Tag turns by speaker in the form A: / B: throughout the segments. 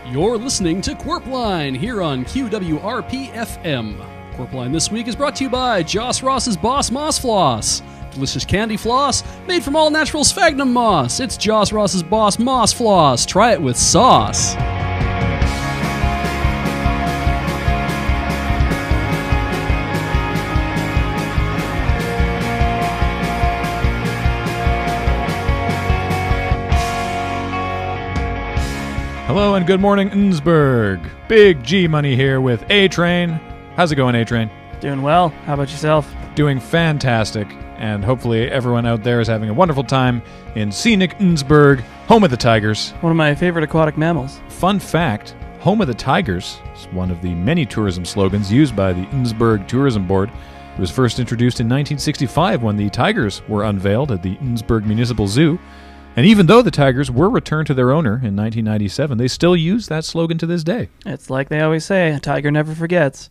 A: You're listening to Qwerpline here on QWRP-FM. Qwerpline this week is brought to you by Joss Ross's Boss Moss Floss. Delicious candy floss made from all natural sphagnum moss. It's Joss Ross's Boss Moss Floss. Try it with sauce.
B: Hello and good morning, Innsbruck. Big G Money here with A-Train. How's it going, A-Train?
C: Doing well. How about yourself?
B: Doing fantastic, and hopefully everyone out there is having a wonderful time in scenic Innsbruck, home of the Tigers.
C: One of my favorite aquatic mammals.
B: Fun fact, home of the Tigers is one of the many tourism slogans used by the Innsbruck Tourism Board. It was first introduced in 1965 when the Tigers were unveiled at the Innsbruck Municipal Zoo. And even though the Tigers were returned to their owner in 1997, they still use that slogan to this day.
C: It's like they always say, a tiger never forgets.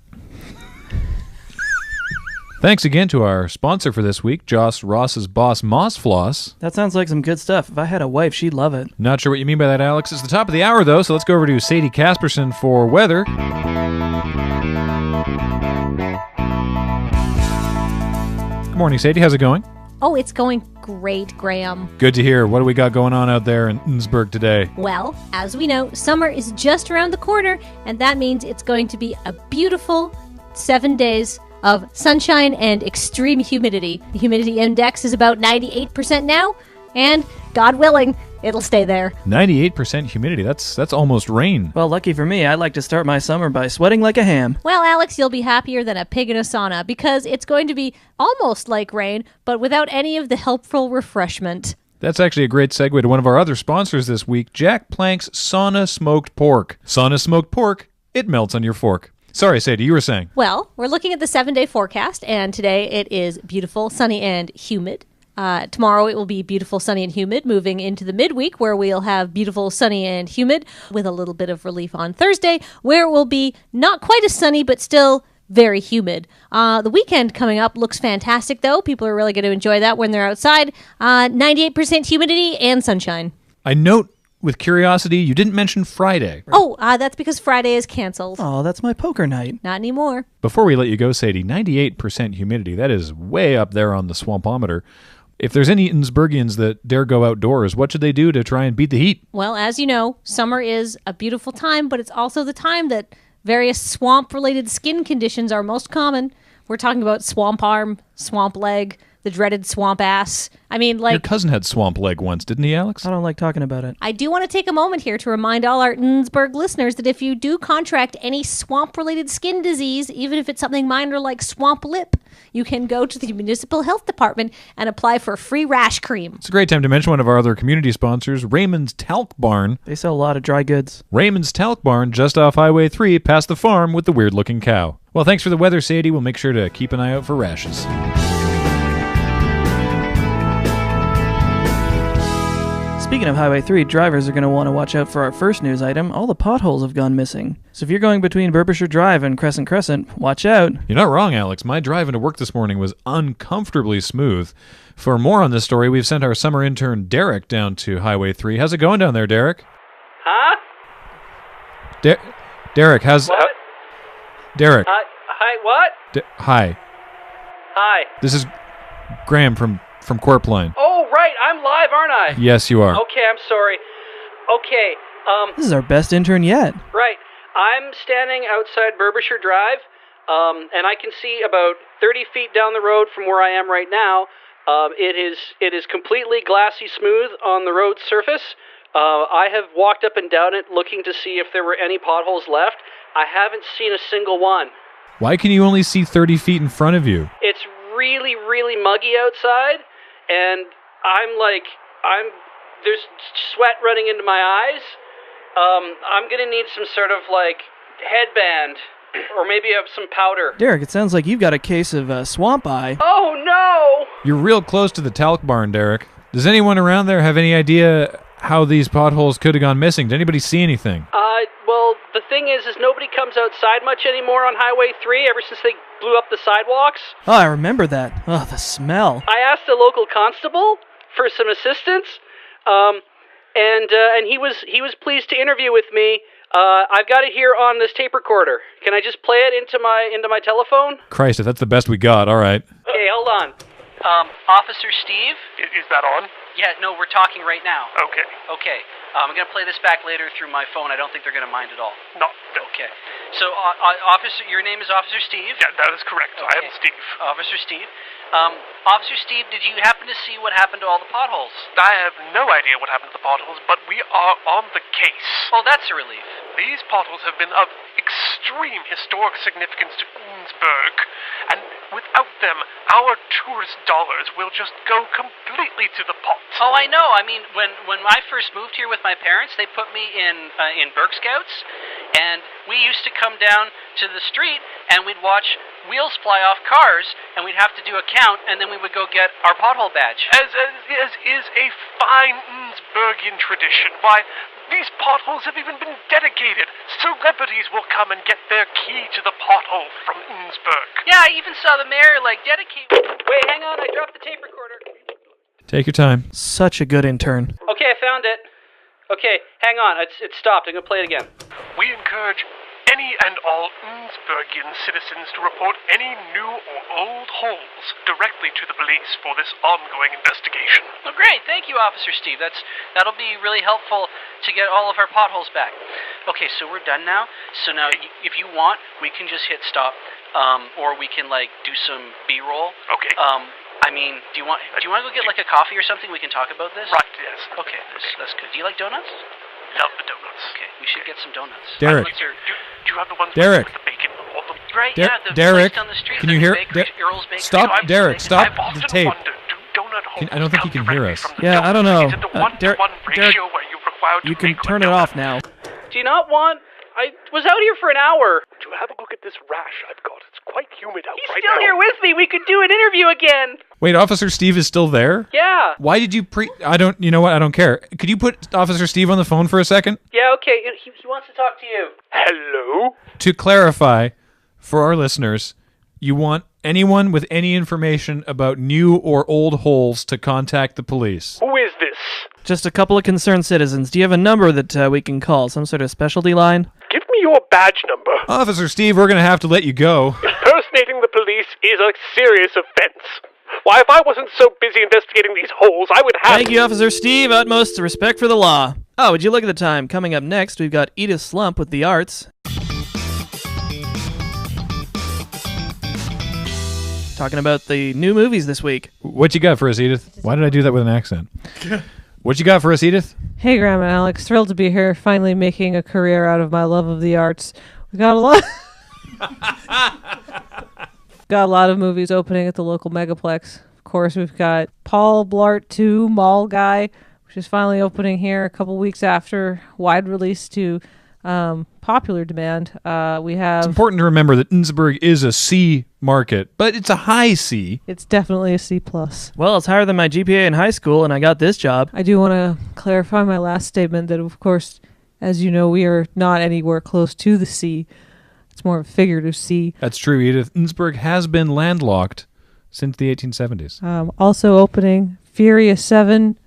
B: Thanks again to our sponsor for this week, Joss Ross's Boss Moss Floss.
C: That sounds like some good stuff. If I had a wife, she'd love it.
B: Not sure what you mean by that, Alex. It's the top of the hour, though, so let's go over to Sadie Casperson for weather. Good morning, Sadie. How's it going?
D: Oh, it's going great, Graham.
B: Good to hear. What do we got going on out there in Innsbruck today?
D: Well, as we know, summer is just around the corner, and that means it's going to be a beautiful 7 days of sunshine and extreme humidity. The humidity index is about 98% now, and God willing, it'll stay there.
B: 98% humidity. That's almost rain.
C: Well, lucky for me, I like to start my summer by sweating like a ham.
D: Well, Alex, you'll be happier than a pig in a sauna because it's going to be almost like rain, but without any of the helpful refreshment.
B: That's actually a great segue to one of our other sponsors this week, Jack Plank's Sauna Smoked Pork. Sauna Smoked Pork, it melts on your fork. Sorry, Sadie, you were saying.
D: Well, we're looking at the 7-day forecast, and today it is beautiful, sunny, and humid. Tomorrow it will be beautiful, sunny, and humid, moving into the midweek where we'll have beautiful, sunny, and humid with a little bit of relief on Thursday where it will be not quite as sunny but still very humid. The weekend coming up looks fantastic, though. People are really going to enjoy that when they're outside. 98% humidity and sunshine.
B: I note with curiosity, you didn't mention Friday.
D: Oh, that's because Friday is canceled.
C: Oh, that's my poker night.
D: Not anymore.
B: Before we let you go, Sadie, 98% humidity, that is way up there on the swampometer. If there's any Innsbruckians that dare go outdoors, what should they do to try and beat the heat?
D: Well, as you know, summer is a beautiful time, but it's also the time that various swamp-related skin conditions are most common. We're talking about swamp arm, swamp leg, the dreaded swamp ass. I mean, like...
B: Your cousin had swamp leg once, didn't he, Alex?
C: I don't like talking about it.
D: I do want to take a moment here to remind all our Innsbruck listeners that if you do contract any swamp-related skin disease, even if it's something minor like swamp lip, you can go to the municipal health department and apply for free rash cream.
B: It's a great time to mention one of our other community sponsors, Raymond's Talc Barn.
C: They sell a lot of dry goods.
B: Raymond's Talc Barn, just off Highway 3, past the farm with the weird-looking cow. Well, thanks for the weather, Sadie. We'll make sure to keep an eye out for rashes.
C: Speaking of Highway 3, drivers are going to want to watch out for our first news item. All the potholes have gone missing. So if you're going between Burbisher Drive and Crescent, watch out.
B: You're not wrong, Alex. My drive into work this morning was uncomfortably smooth. For more on this story, we've sent our summer intern, Derek, down to Highway 3. How's it going down there, Derek?
E: Huh?
B: Derek, how's...
E: What?
B: Derek.
E: Hi, what?
B: Hi.
E: Hi.
B: This is Graham from Qwerpline.
E: Oh, right, I'm live, aren't I?
B: Yes, you are.
E: Okay, I'm sorry. Okay,
C: This is our best intern yet.
E: right. I'm standing outside Burbisher Drive, and I can see about 30 feet down the road from where I am right now. It is completely glassy smooth on the road surface. I have walked up and down it looking to see if there were any potholes left. I haven't seen a single one.
B: Why can you only see 30 feet in front of you?
E: It's really, really muggy outside, and there's sweat running into my eyes. I'm gonna need some sort of, headband, or maybe some powder.
C: Derek, it sounds like you've got a case of swamp eye.
E: Oh, no!
B: You're real close to the talc barn, Derek. Does anyone around there have any idea how these potholes could have gone missing? Did anybody see anything?
E: Well, the thing is nobody comes outside much anymore on Highway 3 ever since they blew up the sidewalks.
C: Oh, I remember that. Oh, the smell.
E: I asked the local constable for some assistance, and he was pleased to interview with me. I've got it here on this tape recorder. Can I just play it into my telephone?
B: Christ, if that's the best we got, all right.
E: Okay, hold on. Officer Steve?
F: Is that on?
E: Yeah, no, we're talking right now.
F: Okay.
E: Okay. I'm going to play this back later through my phone. I don't think they're going to mind at all.
F: No.
E: Okay. So, Officer, your name is Officer Steve?
F: Yeah, that is correct.
E: Okay.
F: I am Steve.
E: Officer Steve. Officer Steve, did you happen to see what happened to all the potholes?
F: I have no idea what happened to the potholes, but we are on the case.
E: Oh, that's a relief.
F: These potholes have been of extreme historic significance to Innsbruck, and without them, our tourist dollars will just go completely to the pot.
E: Oh, I know. I mean, when I first moved here with my parents, they put me in Berg Scouts, and we used to come down to the street, and we'd watch wheels fly off cars, and we'd have to do a count, and then we would go get our pothole badge.
F: As is a fine Innsbruckian tradition. Why, these potholes have even been dedicated. Celebrities will come and get their key to the pothole from Innsbruck.
E: Yeah, I even saw the mayor, dedicate... Wait, hang on, I dropped the tape recorder.
B: Take your time.
C: Such a good intern.
E: Okay, I found it. Okay, hang on, it stopped. I'm going to play it again.
F: We encourage any and all Innsbruckian citizens to report any new or old holes directly to the police for this ongoing investigation.
E: Oh, great. Thank you, Officer Steve. That'll be really helpful to get all of our potholes back. Okay, so we're done now. So now, if you want, we can just hit stop, or we can do some B-roll.
F: Okay.
E: I mean, do you want to go get a coffee or something? We can talk about this.
F: Right. Yes.
E: Okay, that's good. Do you like donuts?
F: Love the donuts.
E: Okay, we should get some donuts.
B: Derek.
F: Do you have the ones
B: Derek.
F: with the bacon on them?
E: Right,
B: Der-
E: yeah, the
B: Derek,
E: place down the street.
B: can you hear-
E: Earl's Bakery.
B: Stop,
F: I'm
B: Derek,
F: saying,
B: stop
F: I've
B: the
F: often
B: tape.
F: wondered, do donut holes
B: I don't think he can hear
F: directly
B: us.
F: from the
C: Yeah, I don't know.
F: Is it the 1-to-1
C: Derek,
F: ratio where you're required to
C: You can
F: make
C: turn
F: one
C: it
F: donut?
C: off now.
E: Do you not want... I was out here for an hour.
F: Do you have a look at this rash I've got? It's quite humid out
E: He's
F: right
E: still
F: now.
E: here with me. We could do an interview again.
B: Wait, Officer Steve is still there?
E: Yeah.
B: Why did you you know what? I don't care. Could you put Officer Steve on the phone for a second?
E: Yeah, okay. He wants to talk to you.
F: Hello?
B: To clarify, for our listeners, you want anyone with any information about new or old holes to contact the police.
F: Who is this?
C: Just a couple of concerned citizens. Do you have a number that we can call? Some sort of specialty line?
F: Give me your badge number.
B: Officer Steve, we're going to have to let you go.
F: Impersonating the police is a serious offense. Why, if I wasn't so busy investigating these holes, I would have...
C: Thank you, Officer Steve. Utmost respect for the law. Oh, would you look at the time? Coming up next, we've got Edith Slump with the arts. Talking about the new movies this week.
B: What you got for us, Edith? Why did I do that with an accent? What you got for us, Edith?
G: Hey, Grandma Alex. Thrilled to be here, finally making a career out of my love of the arts. We got a lot... got a lot of movies opening at the local Megaplex. Of course, we've got Paul Blart 2, Mall Guy, which is finally opening here a couple weeks after wide release to popular demand. We have...
B: It's important to remember that Innsbruck is a C market, but it's a high C.
G: It's definitely a C+.
C: Well, it's higher than my GPA in high school, and I got this job.
G: I do want to clarify my last statement that, of course, as you know, we are not anywhere close to the C. It's more of a figurative C.
B: That's true, Edith. Innsbruck has been landlocked since the 1870s.
G: Also opening Furious 7,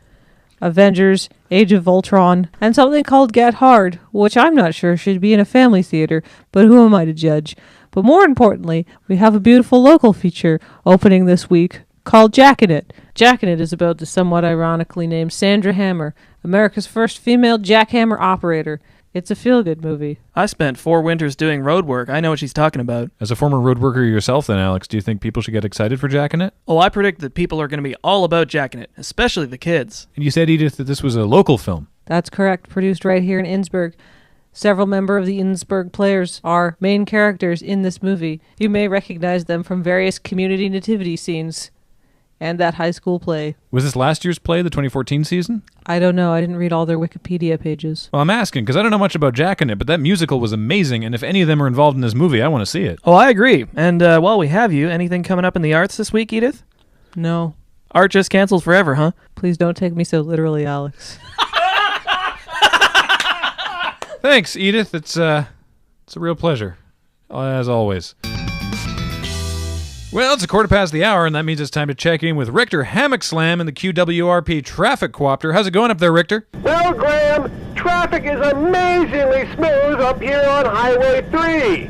G: Avengers, Age of Ultron, and something called Get Hard, which I'm not sure should be in a family theater, but who am I to judge? But more importantly, we have a beautiful local feature opening this week called Jackin' It. Jackin' It is about the somewhat ironically named Sandra Hammer, America's first female jackhammer operator. It's a feel-good movie.
C: I spent 4 winters doing road work. I know what she's talking about.
B: As a former road worker yourself then, Alex, do you think people should get excited for Jackin' It?
C: Oh, I predict that people are going to be all about Jackin' It, especially the kids.
B: And you said, Edith, that this was a local film.
G: That's correct. Produced right here in Innsbruck. Several members of the Innsbruck Players are main characters in this movie. You may recognize them from various community nativity scenes and that high school play.
B: Was this last year's play, the 2014 season?
G: I don't know. I didn't read all their Wikipedia pages.
B: Well, I'm asking, because I don't know much about Jackin' It, but that musical was amazing, and if any of them are involved in this movie, I want to see it.
C: Oh, I agree. And while we have you, anything coming up in the arts this week, Edith?
G: No.
C: Art just canceled forever, huh?
G: Please don't take me so literally, Alex.
B: Thanks, Edith. It's a real pleasure, as always. Well, it's 1:15, and that means it's time to check in with Richter Hammock Slam in the QWRP Traffic Coopter. How's it going up there, Richter?
F: Well, Graham,
H: traffic is amazingly smooth up here on Highway 3.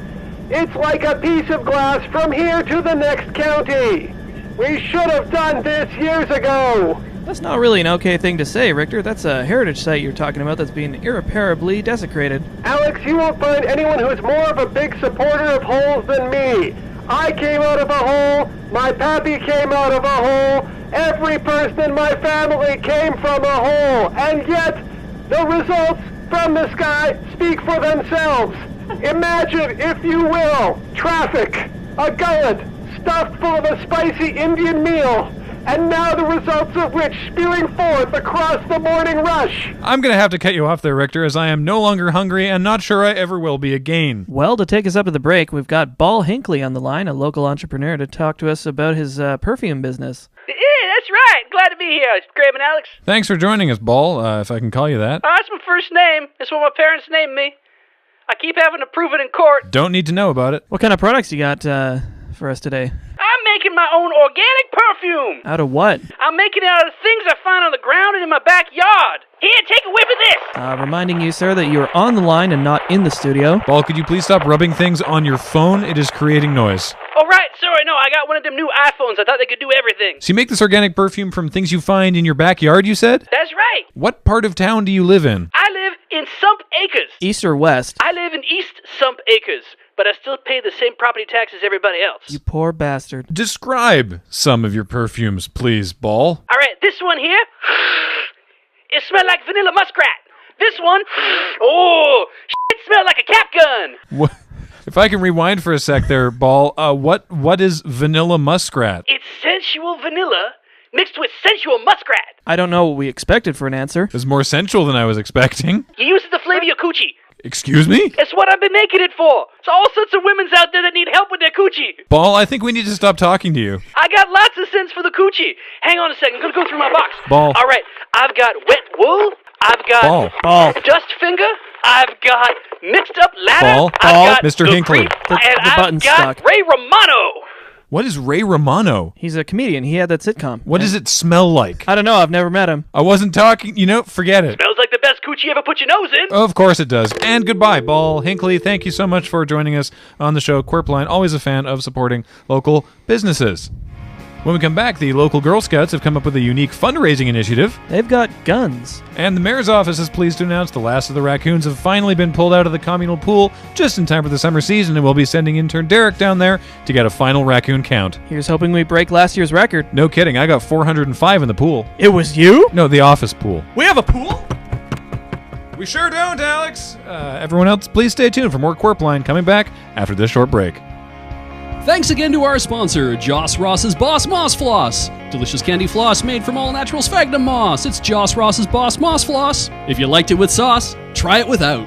H: It's like a piece of glass from here to the next county. We should have done this years ago.
C: That's not really an okay thing to say, Richter. That's a heritage site you're talking about that's being irreparably desecrated.
H: Alex, you won't find anyone who's more of a big supporter of holes than me. I came out of a hole, my pappy came out of a hole, every person in my family came from a hole, and yet the results from the sky speak for themselves. Imagine, if you will, traffic, a gullet stuffed full of a spicy Indian meal, and now the results of which spewing forth across the morning rush.
B: I'm going to have to cut you off there, Richter, as I am no longer hungry and not sure I ever will be again.
C: Well, to take us up to the break, we've got Ball Hinckley on the line, a local entrepreneur, to talk to us about his perfume business.
E: Yeah, that's right. Glad to be here, Graham and Alex.
B: Thanks for joining us, Ball, if I can call you that.
E: That's my first name. That's what my parents named me. I keep having to prove it in court.
B: Don't need to know about it.
C: What kind of products you got for us today?
E: I'm making my own organic perfume.
C: Out of what?
E: I'm making it out of things I find on the ground and in my backyard. Here, take a whiff of this.
C: Reminding you, sir, that you're on the line and not in the studio.
B: Ball, could you please stop rubbing things on your phone? It is creating noise.
E: Oh, right. Sorry, no, I got one of them new iPhones. I thought they could do everything.
B: So you make this organic perfume from things you find in your backyard, you said?
E: That's right.
B: What part of town do you live in?
E: I live in Sump Acres.
C: East or west?
E: I live in East Sump Acres, but I still pay the same property tax as everybody else.
C: You poor bastard.
B: Describe some of your perfumes, please, Ball.
E: All right, this one here, it smells like vanilla muskrat. This one, oh, it smells like a cap gun.
B: What? If I can rewind for a sec there, Ball, what is vanilla muskrat?
E: It's sensual vanilla mixed with sensual muskrat.
C: I don't know what we expected for an answer.
B: It's more sensual than I was expecting.
E: You use it to flavor your coochie.
B: Excuse me?
E: It's what I've been making it for. It's all sorts of women's out there that need help with their coochie.
B: Ball, I think we need to stop talking to you.
E: I got lots of scents for the coochie. Hang on a second. I'm going to go through my box.
B: Ball.
E: All right. I've got wet wool. I've got
C: Ball.
E: dust finger. I've got mixed up ladder.
B: Ball.
E: I've got
B: Mr.
E: the
B: Hinckley.
E: creep,
C: The
E: and I've
C: button's
E: got
C: stuck.
E: Ray Romano.
B: What is Ray Romano?
C: He's a comedian. He had that sitcom.
B: What does it smell like?
C: I don't know. I've never met him.
B: I wasn't talking, forget it.
E: Smells like the best coochie you ever put your nose in.
B: Of course it does. And goodbye, Ball Hinckley. Thank you so much for joining us on the show. Qwerpline, always a fan of supporting local businesses. When we come back, the local Girl Scouts have come up with a unique fundraising initiative.
C: They've got guns.
B: And the mayor's office is pleased to announce the last of the raccoons have finally been pulled out of the communal pool just in time for the summer season, and we'll be sending intern Derek down there to get a final raccoon count.
C: Here's hoping we break last year's record.
B: No kidding, I got 405 in the pool.
C: It was you?
B: No, the office pool.
C: We have a pool?
B: We sure don't, Alex. Everyone else, please stay tuned for more Qwerpline coming back after this short break.
A: Thanks again to our sponsor, Joss Ross's Boss Moss Floss. Delicious candy floss made from all natural sphagnum moss. It's Joss Ross's Boss Moss Floss. If you liked it with sauce, try it without.